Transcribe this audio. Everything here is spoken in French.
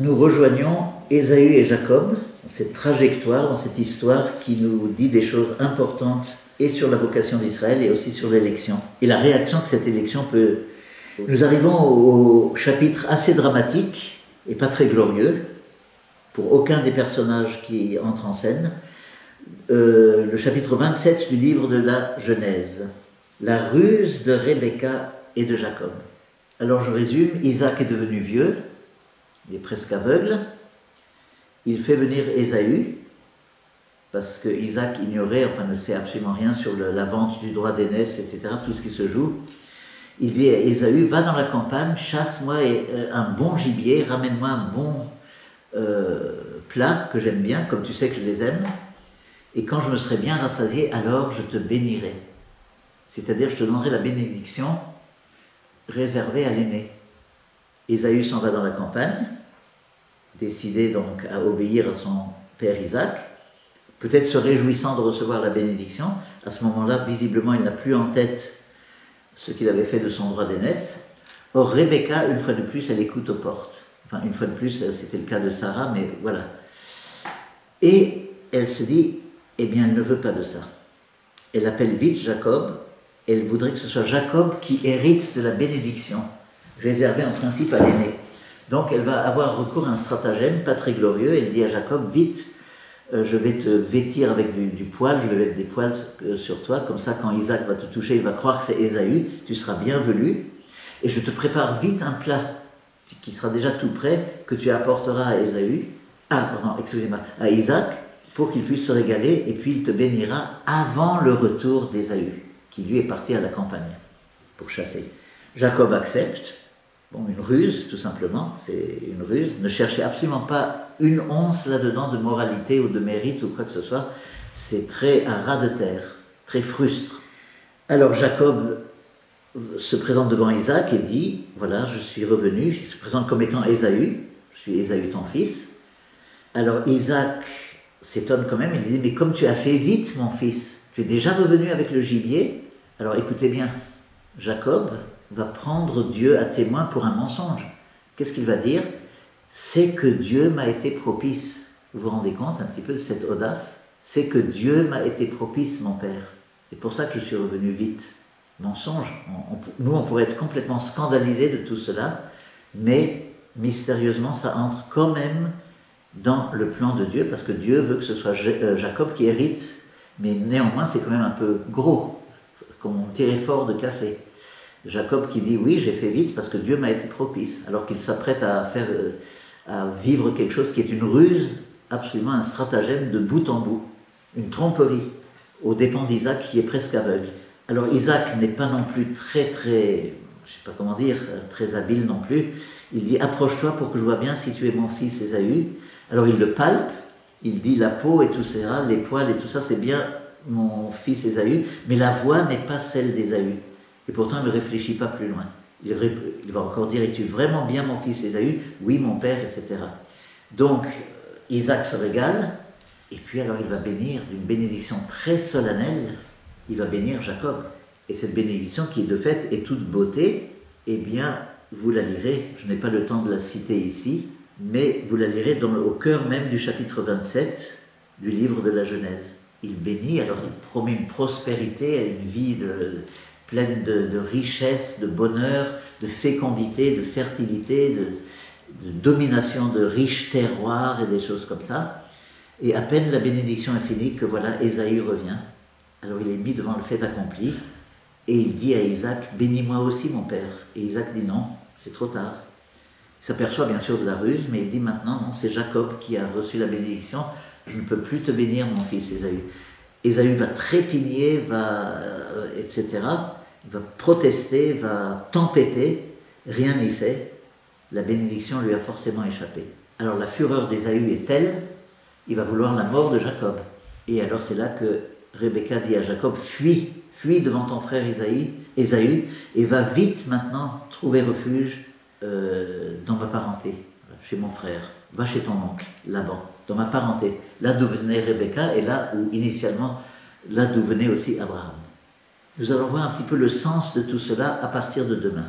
nous rejoignons Ésaü et Jacob, dans cette trajectoire, dans cette histoire qui nous dit des choses importantes et sur la vocation d'Israël et aussi sur l'élection. Et la réaction que cette élection peut... Nous arrivons au chapitre assez dramatique et pas très glorieux, pour aucun des personnages qui entrent en scène, le chapitre 27 du livre de la Genèse, la ruse de Rebecca et de Jacob. Alors je résume, Isaac est devenu vieux, il est presque aveugle, il fait venir Ésaü, parce que Isaac ignorait, enfin ne sait absolument rien sur la vente du droit d'aînesse, etc., tout ce qui se joue. Il dit à Ésaü, va dans la campagne, chasse-moi un bon gibier, ramène-moi un bon plat que j'aime bien, comme tu sais que je les aime, et quand je me serai bien rassasié, alors je te bénirai. C'est-à-dire, je te donnerai la bénédiction réservée à l'aîné. Ésaü s'en va dans la campagne, décidé donc à obéir à son père Isaac, peut-être se réjouissant de recevoir la bénédiction. À ce moment-là, visiblement, il n'a plus en tête ce qu'il avait fait de son droit d'aînesse. Or, Rebecca, une fois de plus, elle écoute aux portes. Enfin, une fois de plus, c'était le cas de Sarah, mais voilà. Et elle se dit, eh bien, elle ne veut pas de ça. Elle appelle vite Jacob, elle voudrait que ce soit Jacob qui hérite de la bénédiction, réservée en principe à l'aîné. Donc, elle va avoir recours à un stratagème pas très glorieux. Elle dit à Jacob, vite, je vais te vêtir avec du poil, je vais mettre des poils sur toi, comme ça, quand Isaac va te toucher, il va croire que c'est Ésaü, tu seras bien velu, et je te prépare vite un plat qui sera déjà tout prêt, que tu apporteras à à Isaac, pour qu'il puisse se régaler, et puis il te bénira avant le retour d'Ésaü, qui lui est parti à la campagne pour chasser. Jacob accepte, bon, une ruse tout simplement, c'est une ruse, ne cherchez absolument pas une once là-dedans de moralité ou de mérite ou quoi que ce soit, c'est très à ras de terre, très frustre. Alors Jacob se présente devant Isaac et dit, voilà, je suis revenu, il se présente comme étant Ésaü, je suis Ésaü ton fils. Alors Isaac s'étonne quand même, il dit, mais comme tu as fait vite mon fils, tu es déjà revenu avec le gibier. Alors écoutez bien, Jacob va prendre Dieu à témoin pour un mensonge. Qu'est-ce qu'il va dire? C'est que Dieu m'a été propice. Vous vous rendez compte un petit peu de cette audace? C'est que Dieu m'a été propice, mon père. C'est pour ça que je suis revenu vite. Mensonge. Nous, on pourrait être complètement scandalisés de tout cela, mais mystérieusement, ça entre quand même dans le plan de Dieu, parce que Dieu veut que ce soit Jacob qui hérite, mais néanmoins, c'est quand même un peu gros, comme on tirait fort de café. Jacob qui dit, oui, j'ai fait vite parce que Dieu m'a été propice, alors qu'il s'apprête à vivre quelque chose qui est une ruse, absolument un stratagème de bout en bout, une tromperie, aux dépens d'Isaac qui est presque aveugle. Alors Isaac n'est pas non plus très, je sais pas comment dire, très habile non plus. Il dit, approche-toi pour que je vois bien si tu es mon fils Ésaü. Alors il le palpe, il dit, la peau et tout ça, les poils et tout ça, c'est bien mon fils Ésaü, mais la voix n'est pas celle d'Ésaü. Et pourtant, il ne réfléchit pas plus loin. Il va encore dire, es-tu vraiment bien mon fils Ésaü? Oui, mon père, etc. Donc, Isaac se régale, et puis alors il va bénir d'une bénédiction très solennelle, il va bénir Jacob. Et cette bénédiction qui, de fait, est toute beauté, eh bien, vous la lirez, je n'ai pas le temps de la citer ici, mais vous la lirez au cœur même du chapitre 27 du livre de la Genèse. Il bénit, alors il promet une prospérité, une vie pleine de richesse, de bonheur, de fécondité, de fertilité, de domination de riches terroirs et des choses comme ça. Et à peine la bénédiction est finie que voilà, Ésaü revient. Alors il est mis devant le fait accompli et il dit à Isaac, bénis-moi aussi mon père. Et Isaac dit non, c'est trop tard. Il s'aperçoit bien sûr de la ruse, mais il dit maintenant, non, c'est Jacob qui a reçu la bénédiction, je ne peux plus te bénir mon fils Ésaü. Ésaü va trépigner, etc. Il va protester, va tempêter, rien n'y fait. La bénédiction lui a forcément échappé. Alors la fureur d'Ésaü est telle, il va vouloir la mort de Jacob. Et alors c'est là que Rebecca dit à Jacob, fuis devant ton frère Ésaü, et va vite maintenant trouver refuge dans ma parenté, chez mon frère. Va chez ton oncle, Laban, dans ma parenté. Là d'où venait Rebecca, et là d'où venait aussi Abraham. Nous allons voir un petit peu le sens de tout cela à partir de demain.